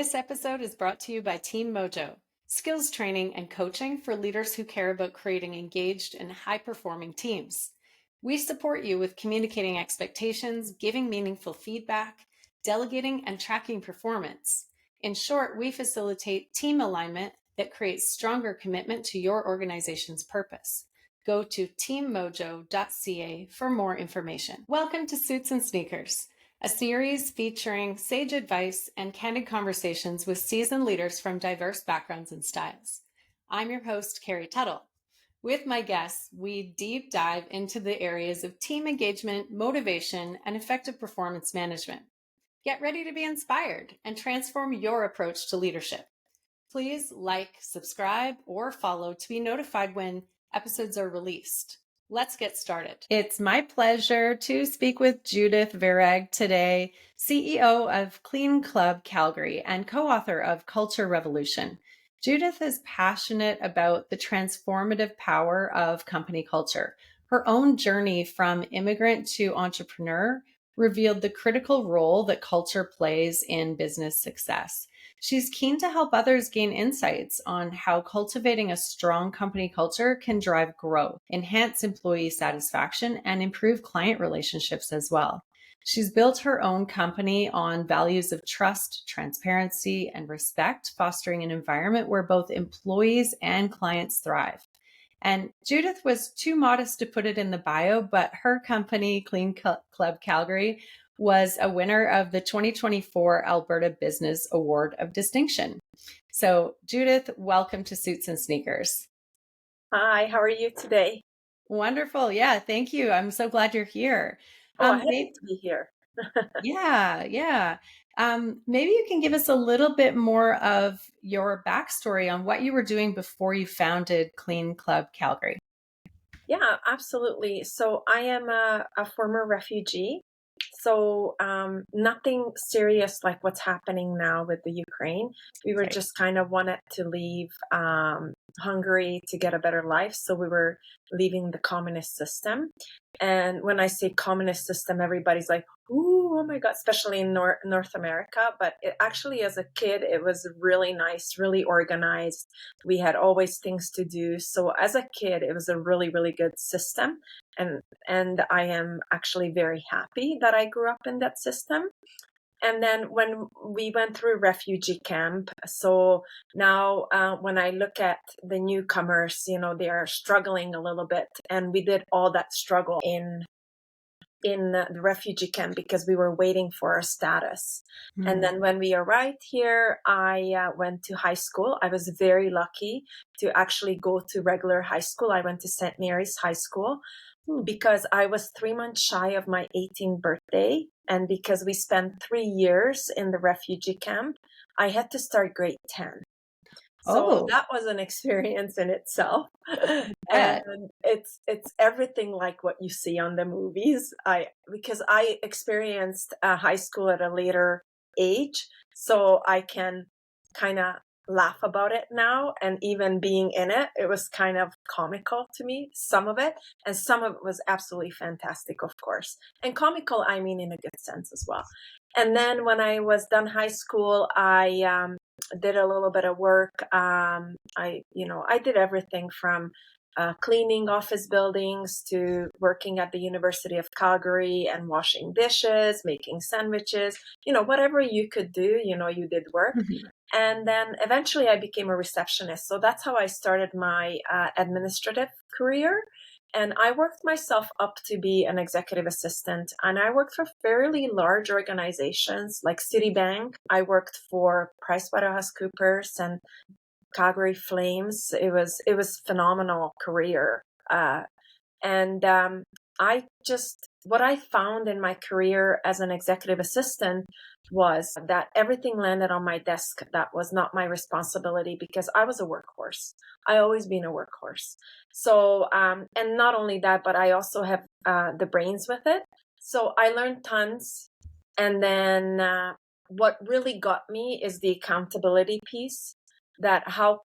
This episode is brought to you by Team Mojo, skills training and coaching for leaders who care about creating engaged and high-performing teams. We support you with communicating expectations, giving meaningful feedback, delegating, and tracking performance. In short, we facilitate team alignment that creates stronger commitment to your organization's purpose. Go to teammojo.ca for more information. Welcome to Suits and Sneakers, a series featuring sage advice and candid conversations with seasoned leaders from diverse backgrounds and styles. I'm your host, Carrie Tuttle. With my guests, we deep dive into the areas of team engagement, motivation, and effective performance management. Get ready to be inspired and transform your approach to leadership. Please like, subscribe, or follow to be notified when episodes are released. Let's get started. It's my pleasure to speak with Judith Virag today, CEO of Clean Club Calgary and co-author of Culture Revolution. Judith is passionate about the transformative power of company culture. Her own journey from immigrant to entrepreneur revealed the critical role that culture plays in business success. She's keen to help others gain insights on how cultivating a strong company culture can drive growth, enhance employee satisfaction, and improve client relationships as well. She's built her own company on values of trust, transparency, and respect, fostering an environment where both employees and clients thrive. And Judith was too modest to put it in the bio, but her company, Clean Club Calgary, was a winner of the 2024 Alberta Business Award of Distinction. So, Judith, welcome to Suits and Sneakers. Hi, how are you today? Wonderful. Yeah, thank you. I'm so glad you're here. Happy to be here. Yeah. Maybe you can give us a little bit more of your backstory on what you were doing before you founded Clean Club Calgary. Yeah, absolutely. So I am a former refugee. So nothing serious like what's happening now with the Ukraine. We were Okay. just kind of wanted to leave Hungary to get a better life. So we were leaving the communist system. And when I say communist system, everybody's like, ooh, oh my God, especially in North America. But actually, as a kid, it was really nice, really organized. We had always things to do. So as a kid, it was a really, really good system. And I am actually very happy that I grew up in that system. And then when we went through refugee camp, so now when I look at the newcomers, they are struggling a little bit, and we did all that struggle in the refugee camp because we were waiting for our status. And then when we arrived here, I went to high school. I was very lucky to actually go to regular high school. I went to St. Mary's High School because I was 3 months shy of my 18th birthday. And because we spent 3 years in the refugee camp, I had to start grade 10. So that was an experience in itself. And it's everything like what you see on the movies. Because I experienced high school at a later age, so I can kind of laugh about it now. And even being in it, it was kind of comical to me, some of it, and some of it was absolutely fantastic, of course. And comical, I mean in a good sense as well. And then when I was done high school, I did a little bit of work. I did everything from cleaning office buildings to working at the University of Calgary and washing dishes, making sandwiches, whatever you could do, you did work. And then eventually I became a receptionist. So that's how I started my administrative career. And I worked myself up to be an executive assistant. And I worked for fairly large organizations like Citibank. I worked for PricewaterhouseCoopers and Calgary Flames. It was phenomenal career. What I found in my career as an executive assistant was that everything landed on my desk that was not my responsibility because I was a workhorse. I always been a workhorse. So, and not only that, but I also have the brains with it. So I learned tons. And then what really got me is the accountability piece, that how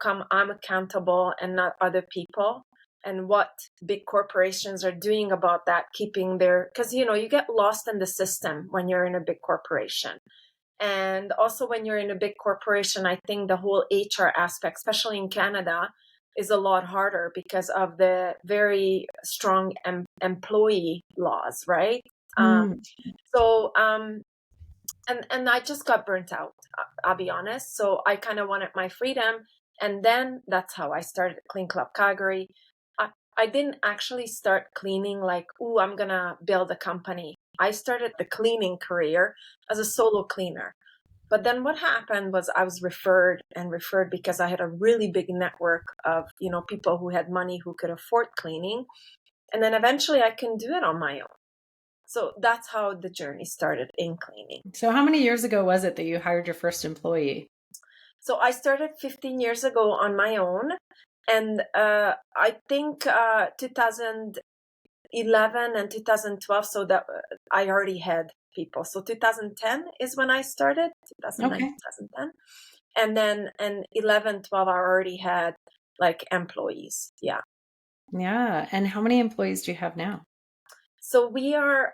come I'm accountable and not other people, and what big corporations are doing about that, keeping because you get lost in the system when you're in a big corporation. And also when you're in a big corporation, I think the whole HR aspect, especially in Canada, is a lot harder because of the very strong employee laws, right? Mm. So and I just got burnt out, I'll be honest. So I kind of wanted my freedom. And then that's how I started Clean Club Calgary. I didn't actually start cleaning like, ooh, I'm going to build a company. I started the cleaning career as a solo cleaner. But then what happened was I was referred and referred because I had a really big network of, people who had money who could afford cleaning. And then eventually I can do it on my own. So that's how the journey started in cleaning. So how many years ago was it that you hired your first employee? So I started 15 years ago on my own. And I think 2011 and 2012, so that I already had people. So 2010 is when I started, 2009, Okay. 2010. And then in 11, 12, I already had like employees. Yeah. Yeah. And how many employees do you have now? So we are,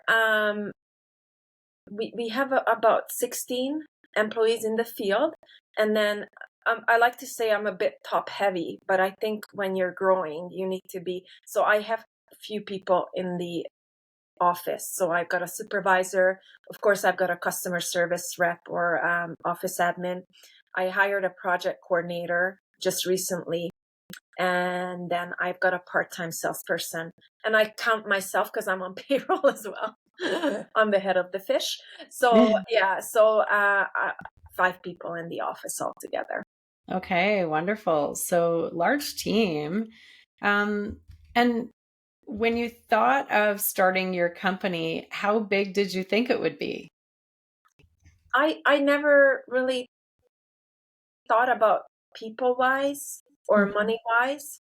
we have about 16 employees in the field. And then I like to say I'm a bit top heavy, but I think when you're growing, you need to be. So I have a few people in the office. So I've got a supervisor. Of course, I've got a customer service rep or office admin. I hired a project coordinator just recently. And then I've got a part-time salesperson. And I count myself because I'm on payroll as well. I'm the head of the fish. So yeah, so 5 people in the office altogether. Okay, wonderful. So large team. And when you thought of starting your company, how big did you think it would be? I never really thought about people wise or Mhm. money wise.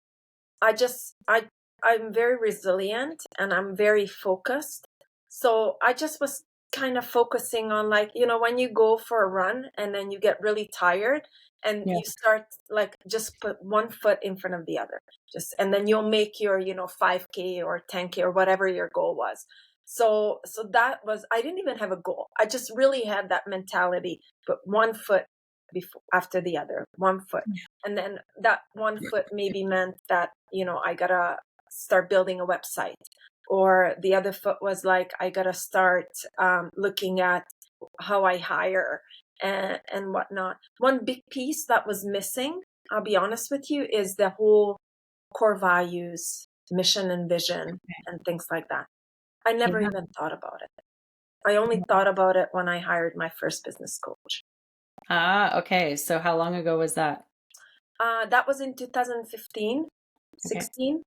I'm very resilient and I'm very focused. So I just was kind of focusing on like, when you go for a run and then you get really tired and Yeah. you start like just put one foot in front of the other. And then you'll make your, 5K or 10K or whatever your goal was. So that was, I didn't even have a goal. I just really had that mentality, put one foot before after the other, one foot. And then that one foot maybe meant that, I gotta start building a website. Or the other foot was like, I gotta start looking at how I hire and whatnot. One big piece that was missing, I'll be honest with you, is the whole core values, mission and vision, and things like that. I never Yeah. even thought about it. I only thought about it when I hired my first business coach. Ah, okay. So how long ago was that? That was in 2015, Okay. 16.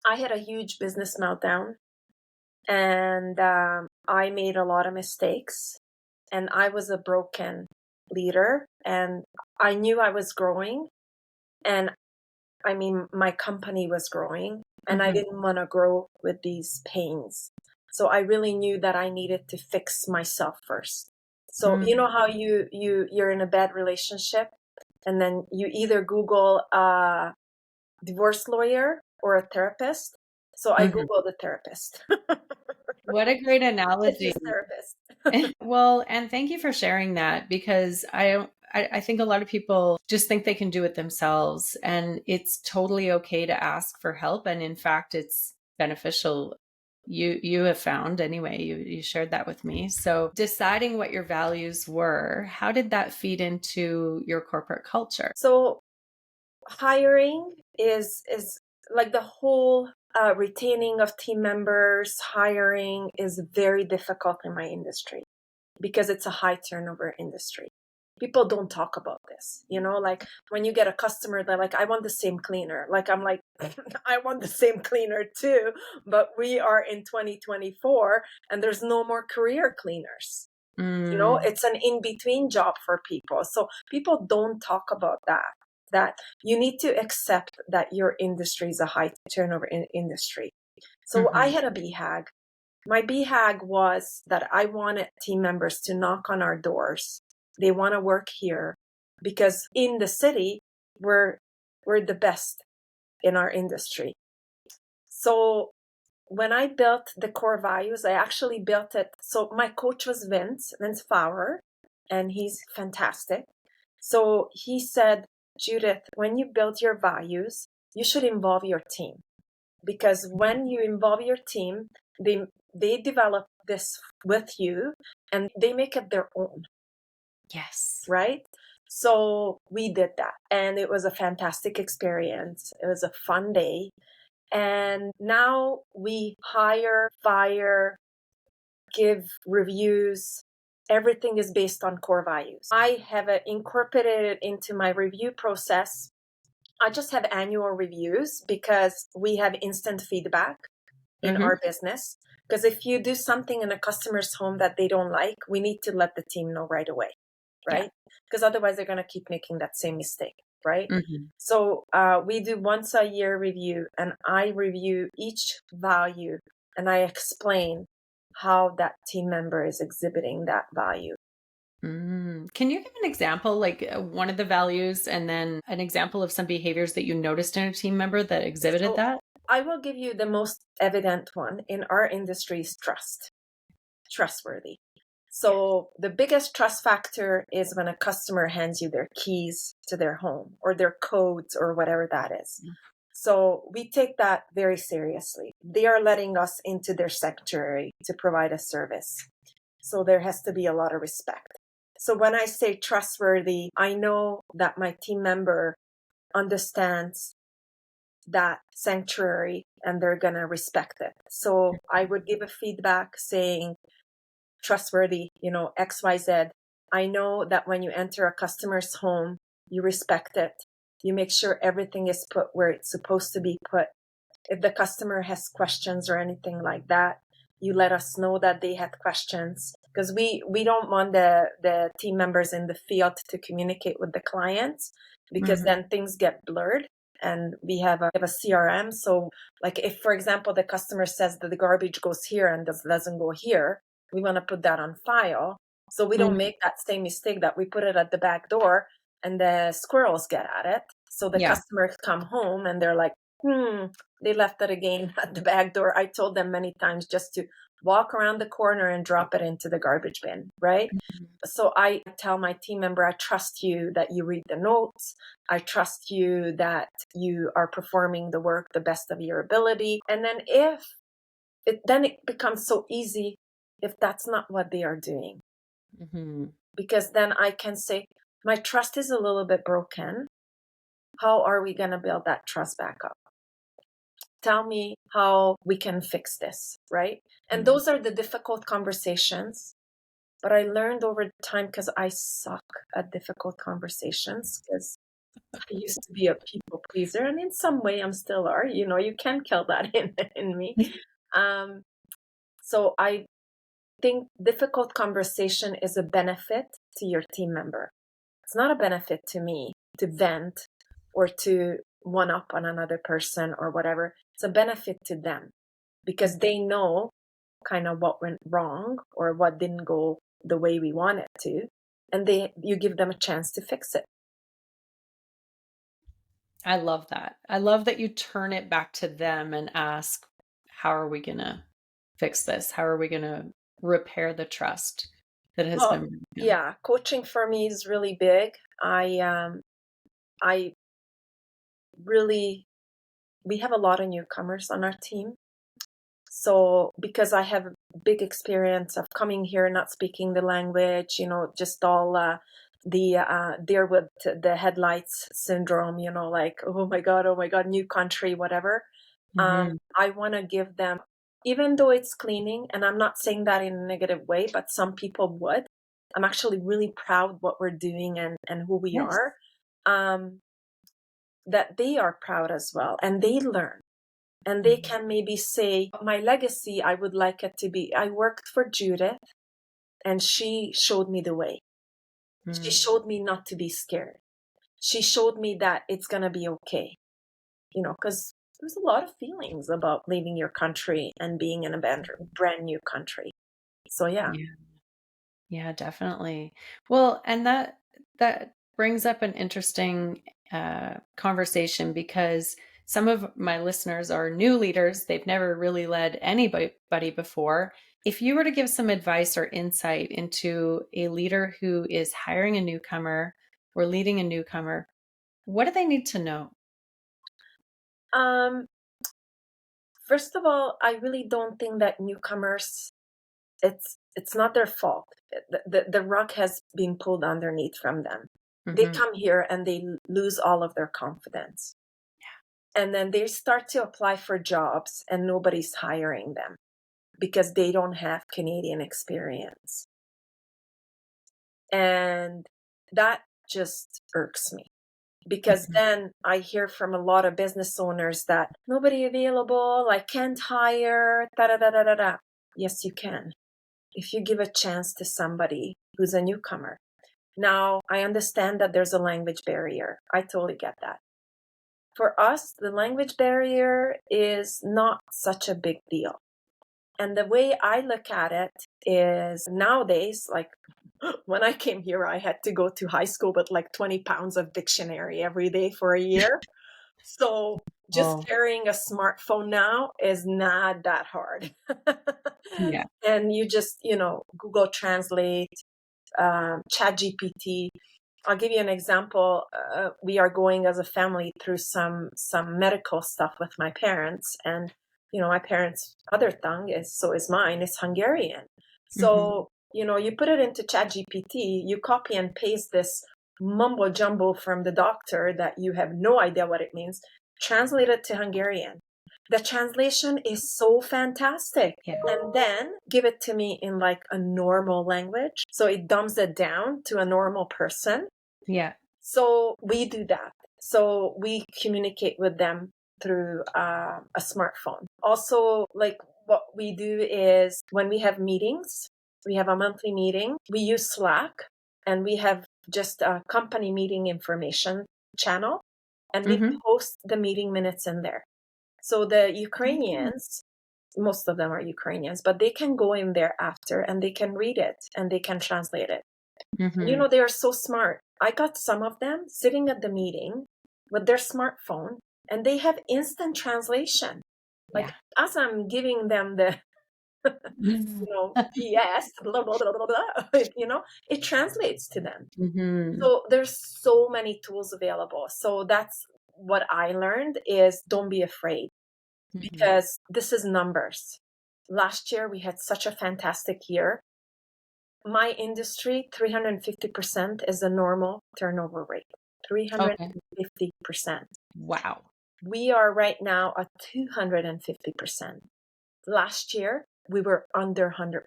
I had a huge business meltdown and I made a lot of mistakes and I was a broken leader and I knew I was growing and I mean, my company was growing and I Mhm. didn't want to grow with these pains. So I really knew that I needed to fix myself first. So you know Mm. how you're in a bad relationship and then you either Google divorce lawyer or a therapist. So I Mhm. Googled a therapist. What a great Audacious analogy. therapist. Well, and thank you for sharing that because I think a lot of people just think they can do it themselves, and it's totally okay to ask for help. And in fact, it's beneficial. You have found anyway, you shared that with me. So deciding what your values were, how did that feed into your corporate culture? So hiring is like the whole retaining of team members, hiring is very difficult in my industry because it's a high turnover industry. People don't talk about this, like when you get a customer, they're like, I want the same cleaner. Like, I'm like, I want the same cleaner too, but we are in 2024 and there's no more career cleaners. Mm, It's an in-between job for people. So people don't talk about that you need to accept that your industry is a high turnover industry. So I mhm, had a BHAG. My BHAG was that I wanted team members to knock on our doors. They want to work here because in the city, we're the best in our industry. So when I built the core values, I actually built it. So my coach was Vince Fowler, and he's fantastic. So he said, Judith, when you build your values, you should involve your team, because when you involve your team, they develop this with you and they make it their own. Yes. Right? So we did that, and it was a fantastic experience. It was a fun day. And now we hire, fire, give reviews. Everything is based on core values. I have incorporated it into my review process. I just have annual reviews because we have instant feedback in our business. Because if you do something in a customer's home that they don't like, we need to let the team know right away, right? Because otherwise they're going to keep making that same mistake, right? So we do once a year review, and I review each value and I explain how that team member is exhibiting that value. Can you give an example, like one of the values, and then an example of some behaviors that you noticed in a team member that exhibited that? I will give you the most evident one in our industry is trustworthy. So the biggest trust factor is when a customer hands you their keys to their home or their codes or whatever that is. So we take that very seriously. They are letting us into their sanctuary to provide a service. So there has to be a lot of respect. So when I say trustworthy, I know that my team member understands that sanctuary and they're going to respect it. So I would give a feedback saying, trustworthy, XYZ. I know that when you enter a customer's home, you respect it. You make sure everything is put where it's supposed to be put. If the customer has questions or anything like that, you let us know that they had questions, because we don't want the team members in the field to communicate with the clients, because then things get blurred. And we have a CRM. So like if, for example, the customer says that the garbage goes here and doesn't go here, we want to put that on file. So we don't make that same mistake that we put it at the back door and the squirrels get at it. So the customers come home and they're like, they left it again at the back door. I told them many times just to walk around the corner and drop it into the garbage bin, right? So I tell my team member, I trust you that you read the notes. I trust you that you are performing the work the best of your ability. And then then it becomes so easy if that's not what they are doing. Because then I can say, my trust is a little bit broken. How are we going to build that trust back up? Tell me how we can fix this, right? And those are the difficult conversations. But I learned over time, because I suck at difficult conversations, because I used to be a people pleaser, and in some way I'm still are. You can kill that in me. So I think difficult conversation is a benefit to your team member. It's not a benefit to me to vent or to one up on another person or whatever. It's a benefit to them, because they know kind of what went wrong or what didn't go the way we want it to, and you give them a chance to fix it. I love that. I love that you turn it back to them and ask, how are we going to fix this? How are we going to repair the trust that has been broken? Yeah, coaching for me is really big. I really, we have a lot of newcomers on our team. So because I have a big experience of coming here, not speaking the language, just all deer with the headlights syndrome, like, oh my God, new country, whatever. I want to give them, even though it's cleaning, and I'm not saying that in a negative way, but some people would. I'm actually really proud what we're doing and who we are. That they are proud as well, and they learn. And they can maybe say, my legacy, I would like it to be, I worked for Judith and she showed me the way. She showed me not to be scared. She showed me that it's going to be okay. Because there's a lot of feelings about leaving your country and being in a brand new country. So yeah. Yeah, definitely. Well, and that brings up an interesting conversation, because Some of my listeners are new leaders. They've never really led anybody before. If you were to give some advice or insight into a leader who is hiring a newcomer or leading a newcomer, what do they need to know? Um, First of all, I really don't think that newcomers, it's not their fault. The rug has been pulled underneath from them. They Mm-hmm. come here and they lose all of their confidence. And then they start to apply for jobs and nobody's hiring them because they don't have Canadian experience. And that just irks me because Mm-hmm. then I hear from a lot of business owners that nobody available, I can't hire, da da da da da da. Yes, you can. If you give a chance to somebody who's a newcomer. Now, I understand that there's a language barrier. I totally get that. For us, the language barrier is not such a big deal. And the way I look at it is nowadays, like when I came here, I had to go to high school with like 20 pounds of dictionary every day for a year. So just Oh, carrying a smartphone now is not that hard. yeah. And you just, Google Translate, Chat GPT. I'll give you an example. We are going as a family through some medical stuff with my parents, and my parents' other tongue is mine. It's Hungarian. Mm-hmm. So you put it into Chat GPT, you copy and paste this mumbo jumbo from the doctor that you have no idea what it means, translate it to Hungarian. The translation is so fantastic. Yeah. And then give it to me in like a normal language. So it dumbs it down to a normal person. Yeah. So we do that. So we communicate with them through a smartphone. Also, like what we do is when we have meetings, we have a monthly meeting, we use Slack, and we have just a company meeting information channel, and we Mm-hmm. post the meeting minutes in there. So the Ukrainians, most of them are Ukrainians, but they can go in there after and they can read it and they can translate it. Mm-hmm. They are so smart. I got some of them sitting at the meeting with their smartphone and they have instant translation. Like Yeah. as I'm giving them the, PS, blah, blah, blah, blah, blah, it translates to them. Mm-hmm. So there's so many tools available. So that's what I learned is don't be afraid Mm-hmm. because this is numbers. Last year we had such a fantastic year. My industry, 350% is the normal turnover rate. Okay. 350%. Wow. We are right now at 250%. Last year, we were under 100%.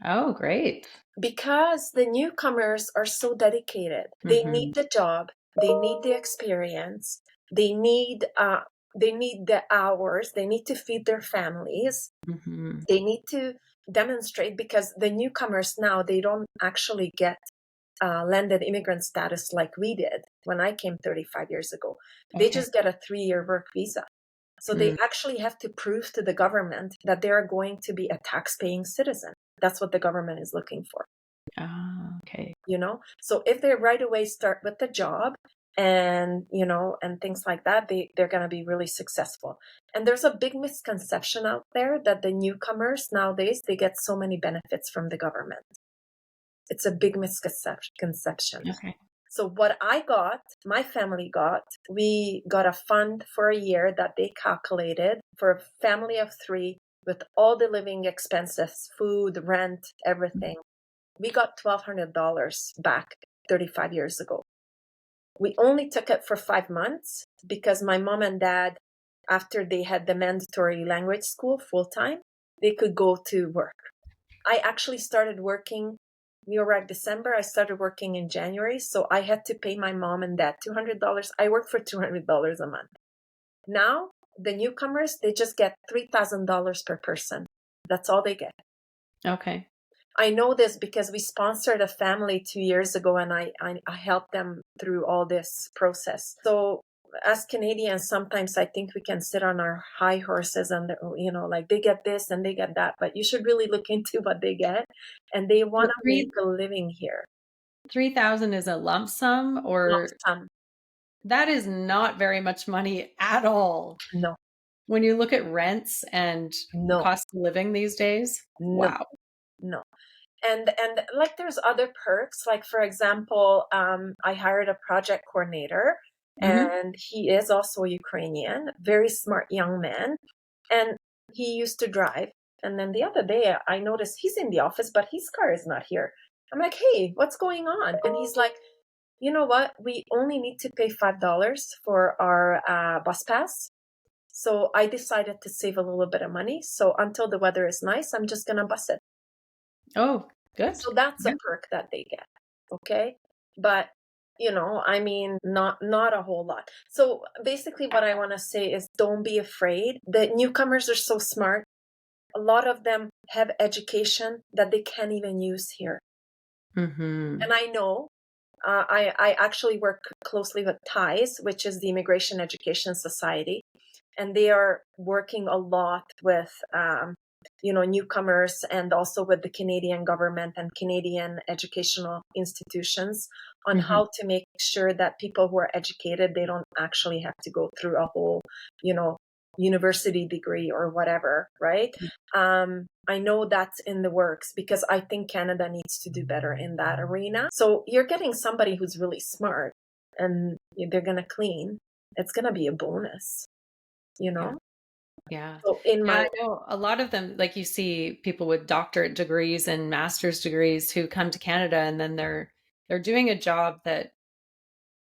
Oh, great. Because the newcomers are so dedicated. They Mm-hmm. need the job, they need the experience, they need the hours, they need to feed their families, Mm-hmm. they need to demonstrate because the newcomers now they don't actually get landed immigrant status like we did when I came 35 years ago. They Okay. just get a 3-year work visa. So they Mm. actually have to prove to the government that they are going to be a tax-paying citizen. That's what the government is looking for, Ah, okay. So if they right away start with the job and, and things like that, they're going to be really successful. And there's a big misconception out there that the newcomers nowadays, they get so many benefits from the government. It's a big misconception. Okay. So what my family got, we got a fund for a year that they calculated for a family of 3 with all the living expenses, food, rent, everything. We got $1,200 back 35 years ago. We only took it for 5 months because my mom and dad, after they had the mandatory language school full time, they could go to work. I actually started working. We arrived December. I started working in January. So I had to pay my mom and dad $200. I worked for $200 a month. Now, the newcomers, they just get $3,000 per person. That's all they get. Okay. I know this because we sponsored a family 2 years ago and I helped them through all this process. So as Canadians, sometimes I think we can sit on our high horses and, like they get this and they get that, but you should really look into what they get. And they So want to make a living here. 3,000 is a lump sum Lump or sum. That is not very much money at all. No, When you look at rents and no, cost of living these days, no, wow. no. And like there's other perks. Like for example, I hired a project coordinator, Hmm. and he is also Ukrainian, very smart young man, and he used to drive. And then the other day, I noticed he's in the office, but his car is not here. I'm like, hey, what's going on? And he's like, you know what? We only need to pay $5 for our bus pass. So I decided to save a little bit of money. So until the weather is nice, I'm just gonna bus it. Oh, good. So that's a Yeah. perk that they get. Okay. But I mean, not a whole lot. So basically what I want to say is don't be afraid. The newcomers are so smart. A lot of them have education that they can't even use here. Hmm. And I know I actually work closely with TIES, which is the Immigration Education Society, and they are working a lot with newcomers, and also with the Canadian government and Canadian educational institutions on Hmm. how to make sure that people who are educated, they don't actually have to go through a whole you know university degree or whatever, right? I know that's in the works because I think Canada needs to do better in that arena. So you're getting somebody who's really smart, and they're going to clean. It's going to be a bonus, you Yeah. know? Yeah. So in Yeah, my, I know a lot of them, like you see people with doctorate degrees and master's degrees who come to Canada and then they're doing a job that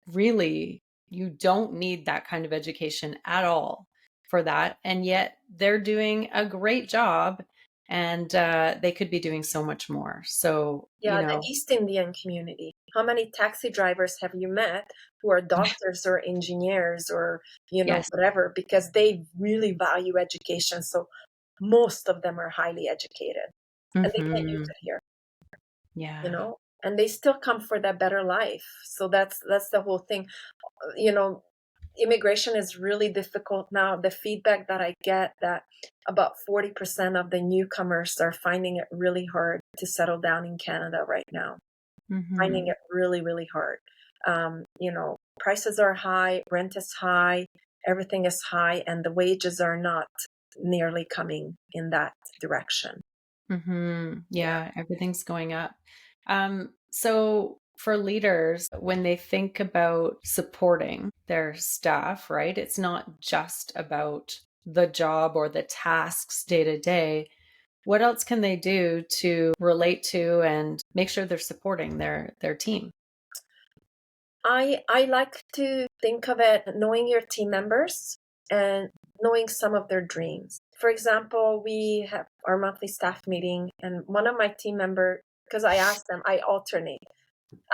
really you don't need that kind of education at all for that. And yet they're doing a great job and they could be doing so much more. So, yeah, the East Indian community. How many taxi drivers have you met who are doctors or engineers or, yes. whatever, because they really value education. So most of them are highly educated, and they can't use Hmm. it here, you Yeah. know, and they still come for that better life. So that's the whole thing. You know, immigration is really difficult now. The feedback that I get, that about 40% of the newcomers are finding it really hard to settle down in Canada right now, finding Hmm. it really, really hard. Prices are high, rent is high, everything is high, and the wages are not nearly coming in that direction. Yeah. Yeah, everything's going up. So for leaders, when they think about supporting their staff, right, it's not just about the job or the tasks day to day. What else can they do to relate to and make sure they're supporting their team? I like to think of it knowing your team members and knowing some of their dreams. For example, we have our monthly staff meeting, and one of my team members, because I ask them, I alternate.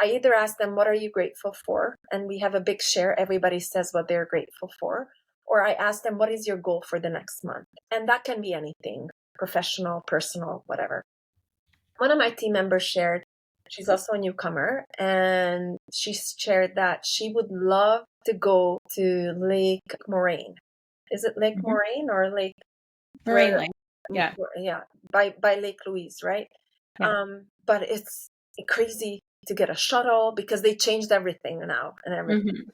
I either ask them, what are you grateful for? And we have a big share. Everybody says what they're grateful for. Or I ask them, what is your goal for the next month? And that can be anything, professional, personal, whatever. One of my team members shared, she's also a newcomer, and she shared that she would love to go to Lake Moraine. Is it Lake Mhm. Moraine or Lake Moraine where? Lake. Yeah. Yeah, by Lake Louise, right? Yeah. But it's crazy to get a shuttle because they changed everything now and everything. Hmm.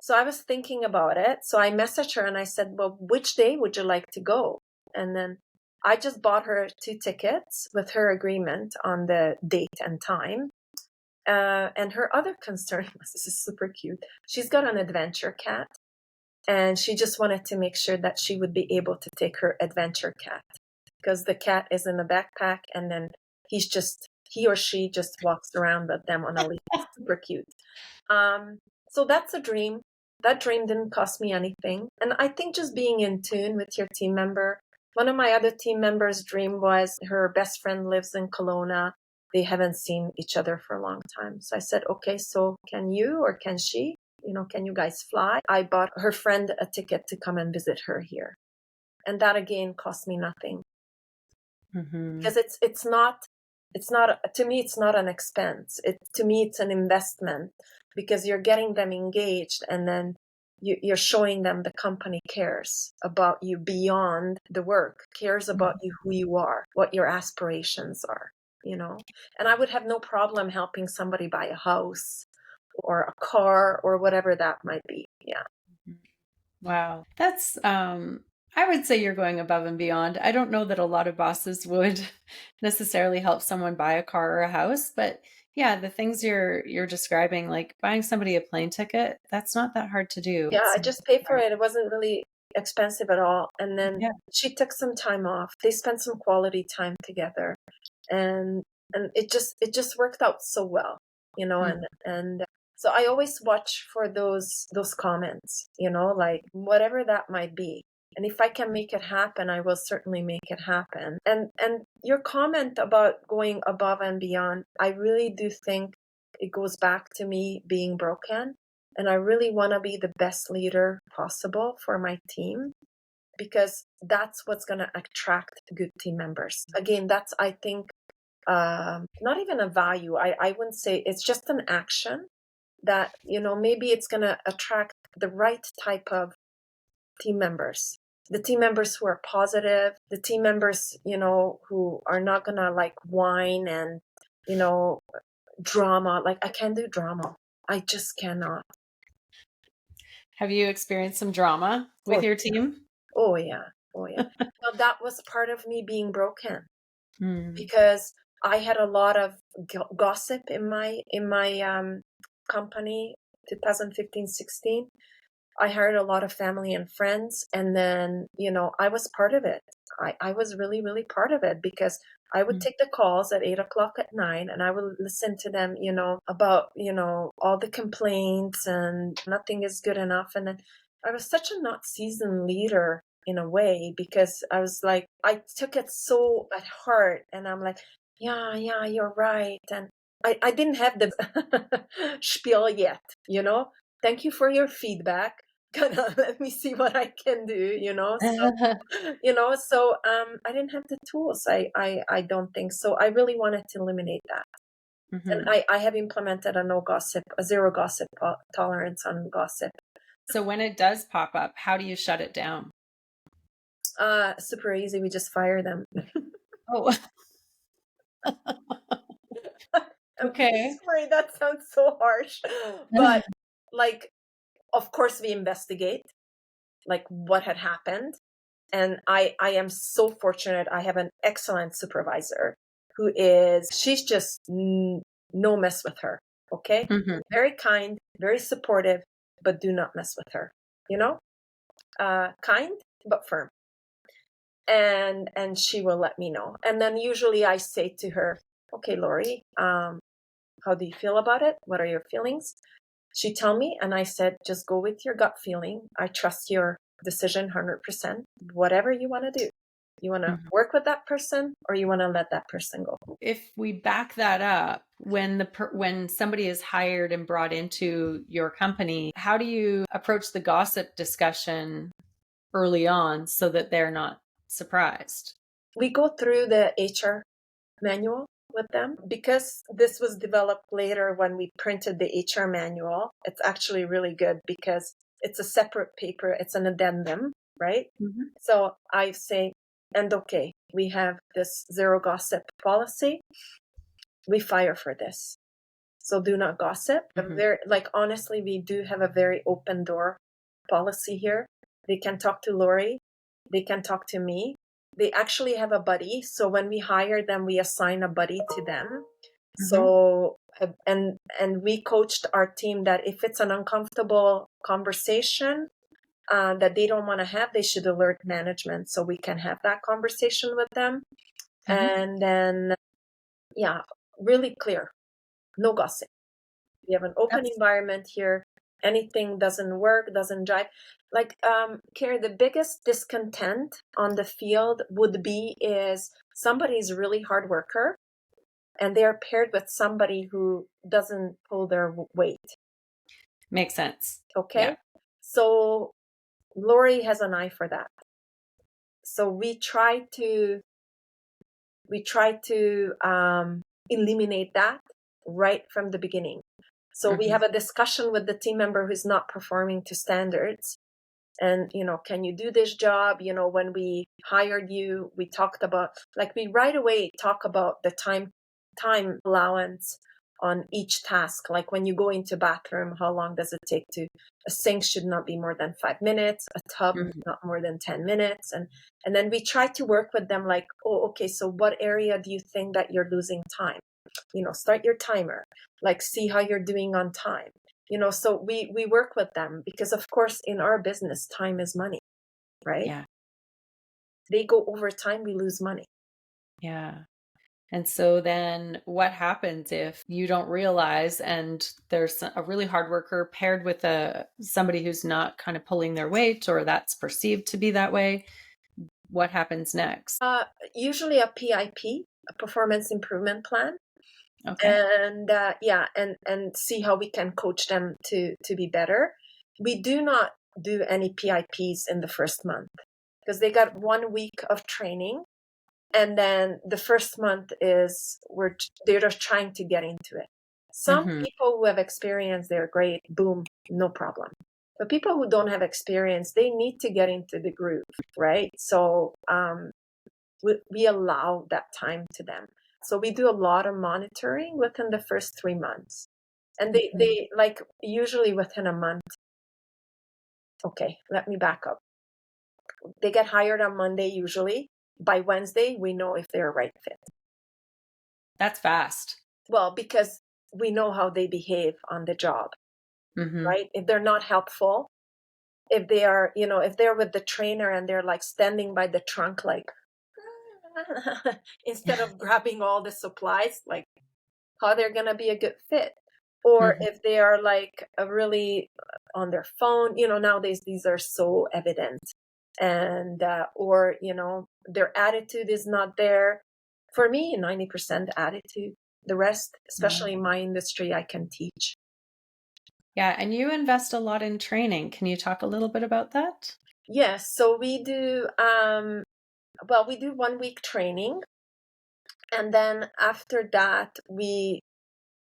So I was thinking about it. So I messaged her and I said, well, which day would you like to go? And then I just bought her 2 tickets with her agreement on the date and time. And her other concern was, this is super cute. She's got an adventure cat, and she just wanted to make sure that she would be able to take her adventure cat, because the cat is in a backpack, and then he or she just walks around with them on a leash. Super cute. Um, so that's a dream. That dream didn't cost me anything. And I think just being in tune with your team member. One of my other team members' dream was her best friend lives in Kelowna. They haven't seen each other for a long time. So I said, okay, so can you or can she? Can you guys fly? I bought her friend a ticket to come and visit her here. And that again cost me nothing, Hmm. because it's not to me, it's not an expense. To me, it's an investment, because you're getting them engaged, and then you're showing them the company cares about you beyond the work, cares about you, who you are, what your aspirations are. And I would have no problem helping somebody buy a house or a car or whatever that might be. Yeah. Wow. That's I would say you're going above and beyond. I don't know that a lot of bosses would necessarily help someone buy a car or a house, but yeah, the things you're describing, like buying somebody a plane ticket, that's not that hard to do. Yeah, It's I just paid for it. It wasn't really expensive at all. And then yeah. she took some time off. They spent some quality time together. And it just worked out so well, Mm. and so I always watch for those comments, like whatever that might be. And if I can make it happen, I will certainly make it happen. And your comment about going above and beyond, I really do think it goes back to me being broken. And I really want to be the best leader possible for my team, because that's what's going to attract good team members. Again, that's, I think, not even a value. I wouldn't say, it's just an action that, maybe it's going to attract the right type of team members. The team members who are positive, the team members, who are not going to like whine and, drama. Like, I can't do drama. I just cannot. Have you experienced some drama Oh, with your team? oh yeah. Oh yeah. Well, that was part of me being broken, Hmm. because I had a lot of gossip in my company, 2015-16. I hired a lot of family and friends, and then I was part of it. I was really, really part of it, because I would take the calls at 8 o'clock at night, and I would listen to them, about all the complaints and nothing is good enough. And then I was such a not seasoned leader in a way, because I was like, I took it so at heart, and I'm like, yeah, you're right. And I didn't have the spiel yet, thank you for your feedback. Gonna let me see what I can do, so I didn't have the tools. I don't think so. I really wanted to eliminate that. And Mhm. I have implemented a zero gossip tolerance on gossip. So when it does pop up, how do you shut it down? Super easy. We just fire them. Oh, I'm okay. sorry, that sounds so harsh, but like, of course we investigate like what had happened. And I am so fortunate. I have an excellent supervisor she's just no mess with her. Okay. Mhm. Very kind, very supportive, but do not mess with her, kind, but firm. And she will let me know. And then usually I say to her, okay, Lori, how do you feel about it? What are your feelings? She tell me, and I said, just go with your gut feeling. I trust your decision 100%. Whatever you want to do. You want to Mhm. work with that person, or you want to let that person go? If we back that up, when somebody is hired and brought into your company, how do you approach the gossip discussion early on so that they're not surprised? We go through the HR manual with them, because this was developed later when we printed the HR manual. It's actually really good because it's a separate paper. It's an addendum, right? Mhm. So I say, and okay, we have this zero gossip policy. We fire for this. So do not gossip. Mhm. Honestly, we do have a very open door policy here. They can talk to Lori. They can talk to me. They actually have a buddy. So when we hire them, we assign a buddy to them. Mhm. So, and we coached our team that if it's an uncomfortable conversation that they don't want to have, they should alert management so we can have that conversation with them. Mhm. And then, yeah, really clear. No gossip. We have an open That's environment here. Anything doesn't work, doesn't jive. Like, Carrie, the biggest discontent on the field would be is somebody's really hard worker and they're paired with somebody who doesn't pull their weight. makes sense. Okay. Yeah. So Lori has an eye for that. So we try to eliminate that right from the beginning. So we Mhm. have a discussion with the team member who's not performing to standards. And, can you do this job? When we hired you, we talked about, like, we right away talk about the time allowance on each task. Like when you go into bathroom, how long does it take to, a sink should not be more than 5 minutes, a tub not more than 10 minutes. And then we try to work with them like, oh, okay, so what area do you think that you're losing time? Start your timer, like see how you're doing on time. So we work with them because of course in our business, time is money, right? Yeah. They go over time, we lose money. Yeah. And so then what happens if you don't realize and there's a really hard worker paired with somebody who's not kind of pulling their weight, or that's perceived to be that way? What happens next? Usually a PIP, a performance improvement plan. Okay. And see how we can coach them to be better. We do not do any PIPs in the first month because they got 1 week of training. And then the first month is they're just trying to get into it. Some people who have experience, they're great, boom, no problem. But people who don't have experience, they need to get into the groove, right? So we allow that time to them. So we do a lot of monitoring within the first 3 months. And they like usually within a month. Okay, let me back up. They get hired on Monday usually. By Wednesday, we know if they're a right fit. That's fast. Well, because we know how they behave on the job, right? If they're not helpful, if they are, if they're with the trainer and they're like standing by the trunk, like, instead of grabbing all the supplies, like how they're going to be a good fit. Or if they are like really on their phone, nowadays these are so evident. And, or, their attitude is not there. For me, 90% attitude. The rest, especially in my industry, I can teach. Yeah. And you invest a lot in training. Can you talk a little bit about that? Yes. So we do, we do 1 week training. And then after that,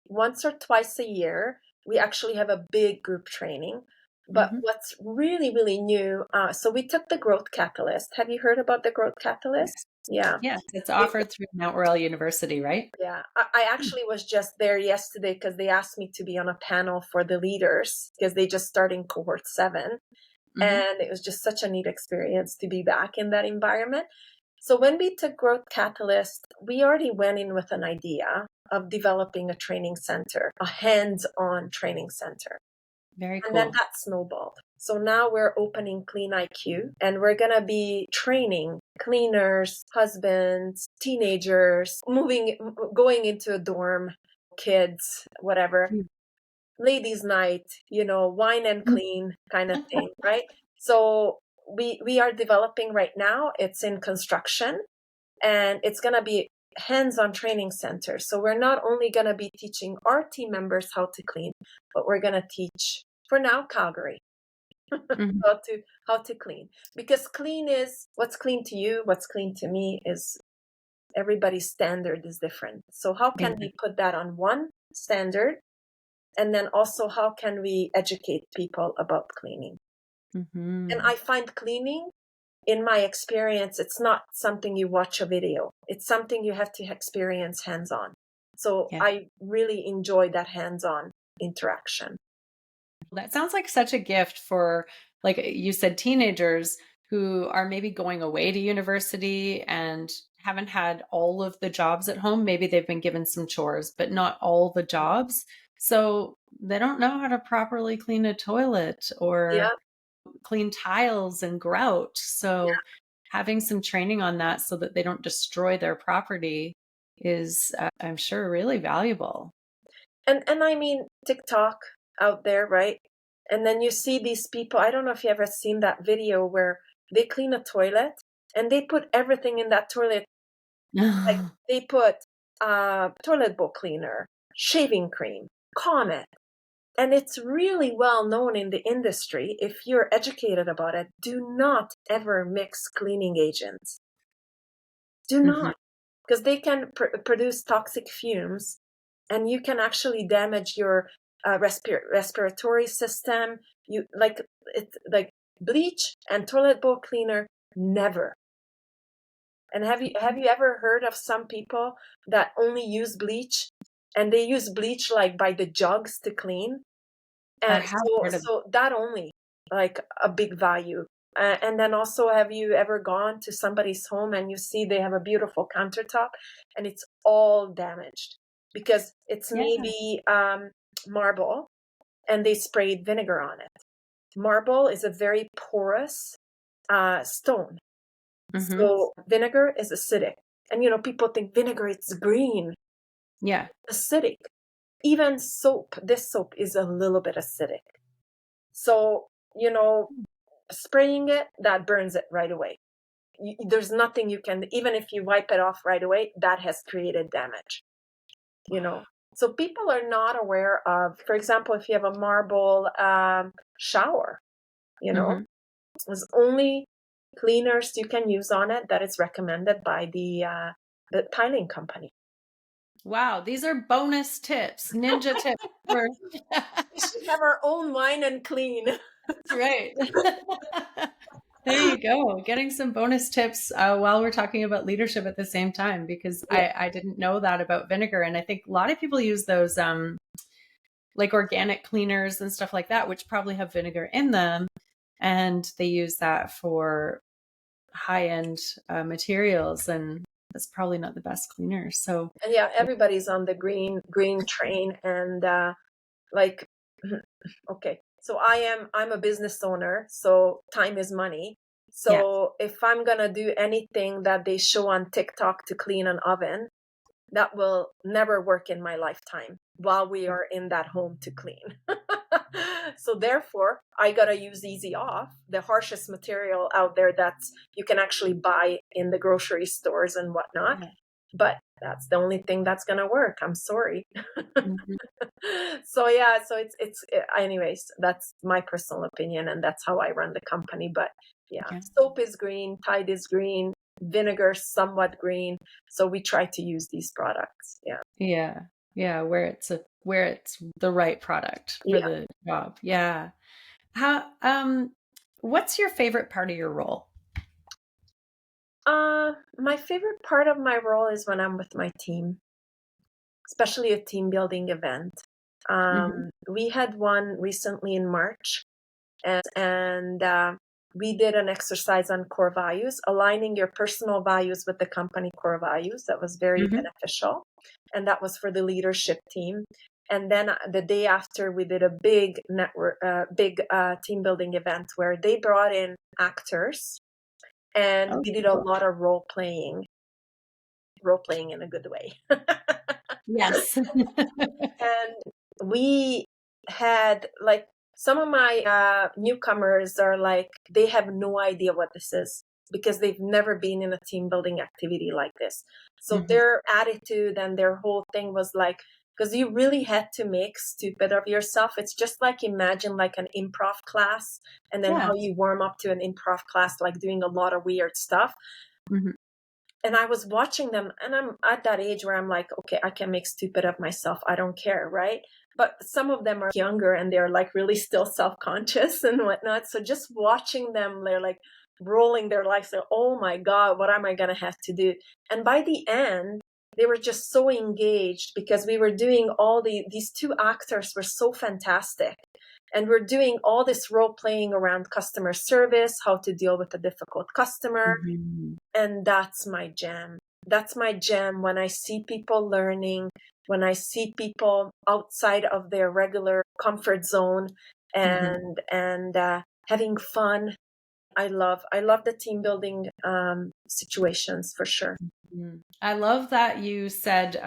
once or twice a year, we actually have a big group training. But what's really, really new, so we took the Growth Catalyst. Have you heard about the Growth Catalyst? Yeah. Yes, it's offered through Mount Royal University, right? Yeah. I actually was just there yesterday because they asked me to be on a panel for the leaders because they just started in cohort 7. And it was just such a neat experience to be back in that environment. So when we took Growth Catalyst, we already went in with an idea of developing a training center, a hands-on training center. Very cool. And then that snowballed. So now we're opening Clean IQ and we're going to be training cleaners, husbands, teenagers, going into a dorm, kids, whatever, ladies' night, wine and clean kind of thing, right? So we are developing right now. It's in construction and it's going to be hands-on training center. So we're not only going to be teaching our team members how to clean, but we're going to teach, for now, Calgary, how to clean. Because clean is what's clean to you, what's clean to me is everybody's standard is different. So how can we put that on one standard? And then also, how can we educate people about cleaning? And I find cleaning, in my experience, it's not something you watch a video. It's something you have to experience hands-on. So I really enjoy that hands-on interaction. That sounds like such a gift for, like you said, teenagers who are maybe going away to university and haven't had all of the jobs at home. Maybe they've been given some chores, but not all the jobs. So they don't know how to properly clean a toilet or clean tiles and grout. So having some training on that so that they don't destroy their property is, I'm sure, really valuable. And I mean, TikTok out there, right? And then you see these people, I don't know if you ever seen that video where they clean a toilet and they put everything in that toilet. Like they put toilet bowl cleaner, shaving cream, Comet. And it's really well known in the industry. If you're educated about it, do not ever mix cleaning agents. Do not, because they can produce toxic fumes and you can actually damage your respiratory system. It's like bleach and toilet bowl cleaner, never. And have you ever heard of some people that only use bleach and they use bleach like by the jugs to clean. I And have heard of. so that only like a big value. And then also, have you ever gone to somebody's home and you see they have a beautiful countertop and it's all damaged because it's Yeah. maybe marble and they sprayed vinegar on it. Marble is a very porous stone. Mm-hmm. So vinegar is acidic. And, people think vinegar, it's green, Yeah. acidic. Even soap, this soap is a little bit acidic. So, spraying it, that burns it right away. There's nothing you can, even if you wipe it off right away, that has created damage, So people are not aware of, for example, if you have a marble shower, Mm-hmm. there's only cleaners you can use on it that is recommended by the tiling company. Wow, these are bonus tips, ninja tips. For... We should have our own wine and clean. That's right. There you go. Getting some bonus tips while we're talking about leadership at the same time, because Yeah. I didn't know that about vinegar. And I think a lot of people use those like organic cleaners and stuff like that, which probably have vinegar in them. And they use that for high-end materials. And that's probably not the best cleaner. So And yeah, everybody's on the green train, and like okay, so I'm a business owner, so time is money. yeah. So if I'm gonna do anything that they show on TikTok to clean an oven, that will never work in my lifetime while we are in that home to clean. So therefore, I gotta use Easy Off, the harshest material out there that you can actually buy in the grocery stores and whatnot. Yeah. But that's the only thing that's gonna work. I'm sorry. Mhm. So yeah, so it's anyways, that's my personal opinion, and that's how I run the company. But yeah, Yeah. soap is green, Tide is green, vinegar somewhat green. So we try to use these products. Yeah. Yeah. Yeah. Where it's the right product for Yeah. the job. Yeah. How what's your favorite part of your role? My favorite part of my role is when I'm with my team, especially a team building event. Hmm. We had one recently in March, and we did an exercise on core values, aligning your personal values with the company core values. That was very Hmm. beneficial. And that was for the leadership team. And then the day after, we did a big team building event where they brought in actors, and Oh, we did a cool. lot of role playing in a good way. Yes. And we had like some of my newcomers are like, they have no idea what this is because they've never been in a team building activity like this. So Hmm. their attitude and their whole thing was like, because you really had to make stupid of yourself. It's just like, imagine like an improv class, and then Yeah. how you warm up to an improv class, like doing a lot of weird stuff. Hmm. And I was watching them, and I'm at that age where I'm like, okay, I can make stupid of myself. I don't care, right? But some of them are younger and they're like really still self-conscious and whatnot. So just watching them, they're like rolling their lives. Like, oh my God, what am I going to have to do? And by the end, they were just so engaged because we were doing these two actors were so fantastic. And we're doing all this role playing around customer service, how to deal with a difficult customer. Hmm. And that's my jam. That's my jam when I see people learning, when I see people outside of their regular comfort zone Hmm. and having fun. I love the team building situations for sure. I love that you said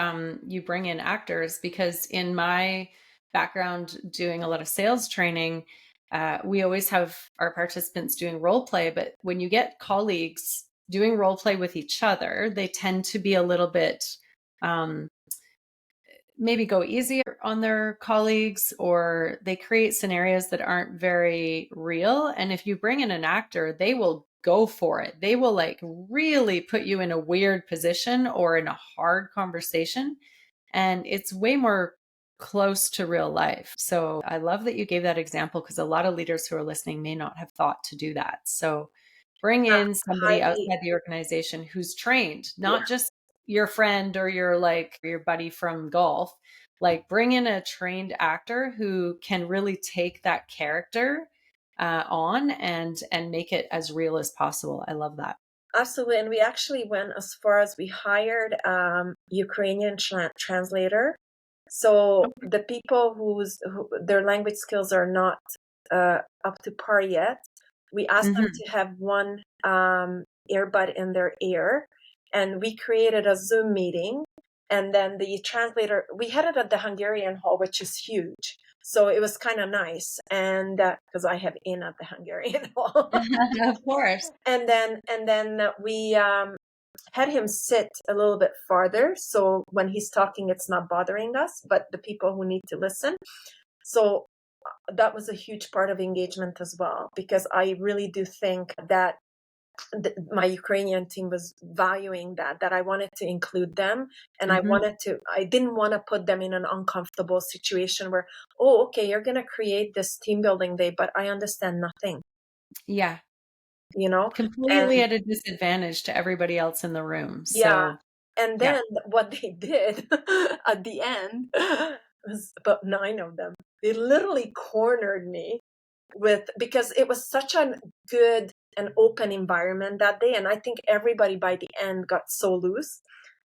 you bring in actors, because in my background doing a lot of sales training, we always have our participants doing role play. But when you get colleagues doing role play with each other, they tend to be a little bit um, maybe go easier on their colleagues, or they create scenarios that aren't very real. And if you bring in an actor, they will go for it. They will like really put you in a weird position or in a hard conversation. And it's way more close to real life. So I love that you gave that example, because a lot of leaders who are listening may not have thought to do that. So bring Yeah, in somebody highly, outside the organization who's trained, yeah, not just your friend or your buddy from golf, like bring in a trained actor who can really take that character on and make it as real as possible. I love that. Absolutely. And we actually went as far as we hired Ukrainian translator. So Okay. the people their language skills are not up to par yet, we asked them Mhm. to have one earbud in their ear, and we created a Zoom meeting. And then the translator, we had it at the Hungarian Hall, which is huge. So it was kind of nice. And because I have in at the Hungarian Hall. Of course. And then we had him sit a little bit farther, so when he's talking it's not bothering us, but the people who need to listen. So that was a huge part of engagement as well, because I really do think that my Ukrainian team was valuing that I wanted to include them, and Mhm. I didn't want to put them in an uncomfortable situation where, oh, okay, you're going to create this team building day, but I understand nothing, Yeah. you know? Completely And at a disadvantage to everybody else in the room. yeah. So, And yeah. then what they did at the end was about 9 of them. They literally cornered me because it was such a good and open environment that day. And I think everybody by the end got so loose.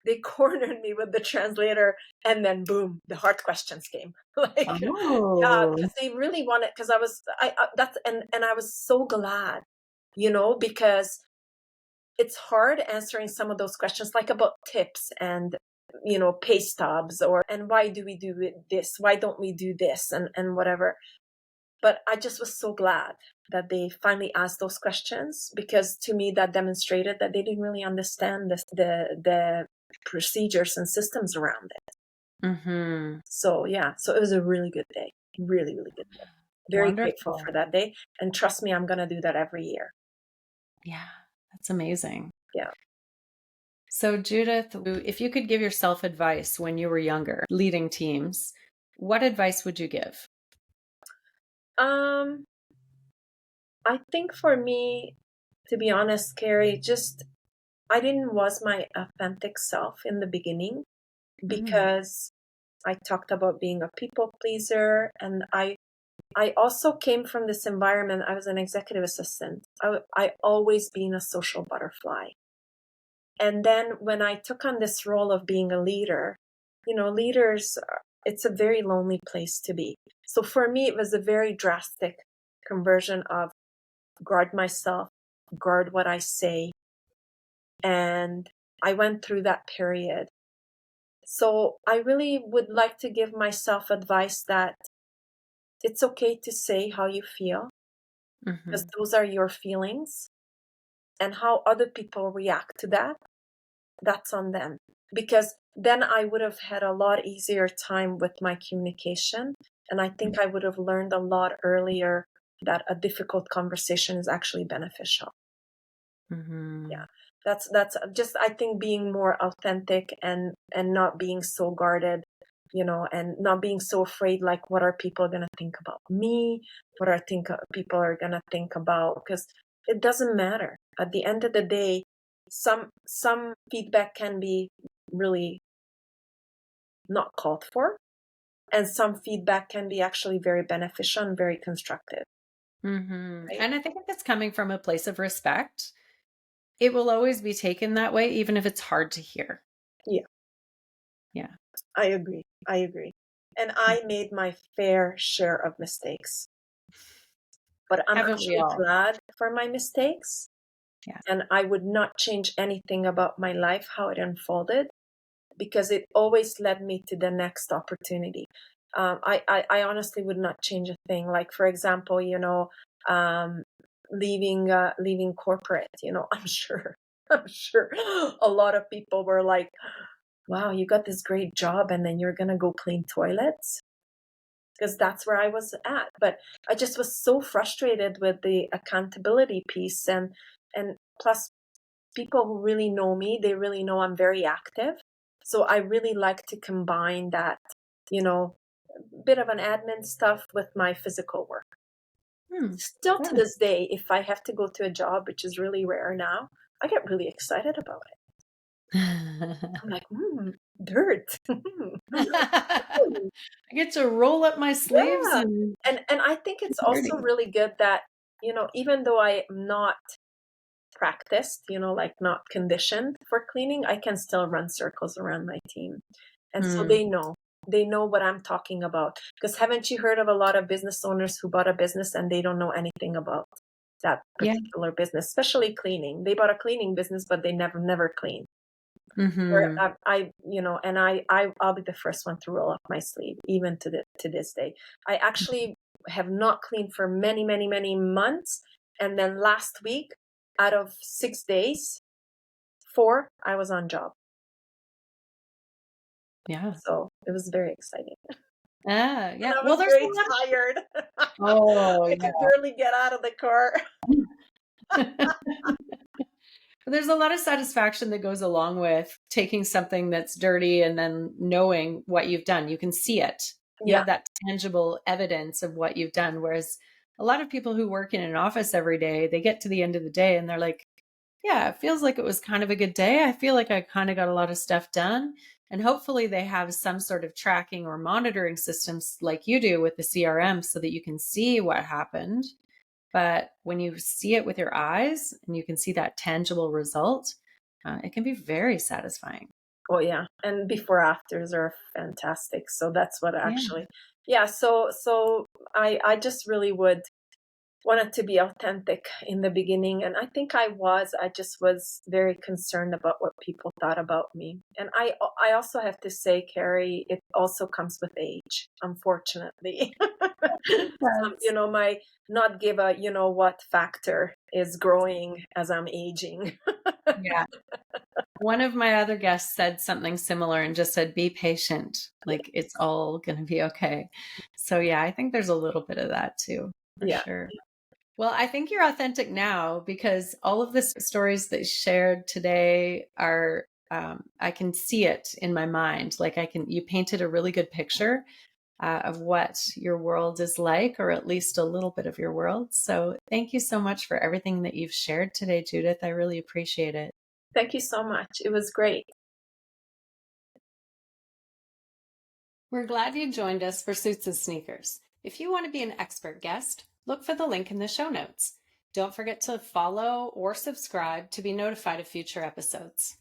They cornered me with the translator, and then boom, the hard questions came. Like, yeah, Oh. because they really wanted, because and I was so glad, because it's hard answering some of those questions, like about tips and pay stubs, and why do we do this, why don't we do this, and whatever. But I just was so glad that they finally asked those questions, because to me that demonstrated that they didn't really understand the procedures and systems around it. Mhm. So yeah, so it was a really good day, really, really good day. Very grateful Wonderful. for that day, and trust me, I'm going to do that every year. Yeah, that's amazing. Yeah. So, Judith, if you could give yourself advice when you were younger, leading teams, what advice would you give? um I think for me, to be honest, Carrie, just I didn't was my authentic self in the beginning, Mm. because I talked about being a people pleaser, and I also came from this environment. I was an executive assistant. I always been a social butterfly. And then when I took on this role of being a leader, it's a very lonely place to be. So for me, it was a very drastic conversion of guard myself, guard what I say. And I went through that period. So I really would like to give myself advice that it's okay to say how you feel, because Mhm. those are your feelings, and how other people react to that, that's on them. Because then I would have had a lot easier time with my communication, and I think I would have learned a lot earlier that a difficult conversation is actually beneficial. Yeah. Mhm. That's just, I think, being more authentic, and not being so guarded, and not being so afraid, like, what are people going to think about me, what are think people are going to think about, because it doesn't matter at the end of the day. Some feedback can be really not called for, and some feedback can be actually very beneficial and very constructive, Mhm. right? And I think if it's coming from a place of respect, it will always be taken that way, even if it's hard to hear. Yeah, Yeah. I agree. And I made my fair share of mistakes, but I'm Haven't we actually all? glad for my mistakes. Yeah. And I would not change anything about my life, how it unfolded, because it always led me to the next opportunity. I honestly would not change a thing. Like, for example, um, leaving corporate. I'm sure a lot of people were like, "Wow, you got this great job, and then you're gonna go clean toilets." Because that's where I was at. But I just was so frustrated with the accountability piece, and plus, people who really know me, they really know I'm very active. So I really like to combine that, you know, bit of an admin stuff with my physical work. Hmm. Still to Good. this day, if I have to go to a job, which is really rare now, I get really excited about it. I'm like, dirt. I get to roll up my sleeves Yeah. and And I think it's dirty. also really good that, even though I am not practiced, like not conditioned for cleaning, I can still run circles around my team. And so Mm. they know what I'm talking about. Because haven't you heard of a lot of business owners who bought a business and they don't know anything about that Yeah. particular business, especially cleaning. They bought a cleaning business, but they never clean. Where Hmm. I'll be the first one to roll up my sleeve, even to this day. I actually have not cleaned for many, many, many months, and then last week, out of 6 days, 4 I was on job, Yeah. so it was very exciting, Ah, and yeah. I Well, was there's very a lot. tired. Oh, I could barely get out of the car. yeah. There's a lot of satisfaction that goes along with taking something that's dirty and then knowing what you've done. You can see it. You Yeah. have that tangible evidence of what you've done. Whereas a lot of people who work in an office every day, they get to the end of the day and they're like, yeah, it feels like it was kind of a good day. I feel like I kind of got a lot of stuff done. And hopefully they have some sort of tracking or monitoring systems like you do with the CRM so that you can see what happened. But when you see it with your eyes and you can see that tangible result, it can be very satisfying. Oh yeah, and before afters are fantastic. So that's what Yeah. actually, yeah. So I just really would wanted to be authentic in the beginning, and I think I just was very concerned about what people thought about me. And I also have to say, Carrie, it also comes with age, unfortunately. Yes. My not give a what factor is growing as I'm aging. Yeah. One of my other guests said something similar and just said, be patient. Like it's all going to be okay. So, yeah, I think there's a little bit of that too, for Yeah. sure. Well, I think you're authentic now because all of the stories that you shared today are, I can see it in my mind. Like you painted a really good picture of what your world is like, or at least a little bit of your world. So thank you so much for everything that you've shared today, Judith. I really appreciate it. Thank you so much. It was great. We're glad you joined us for Suits and Sneakers. If you want to be an expert guest, look for the link in the show notes. Don't forget to follow or subscribe to be notified of future episodes.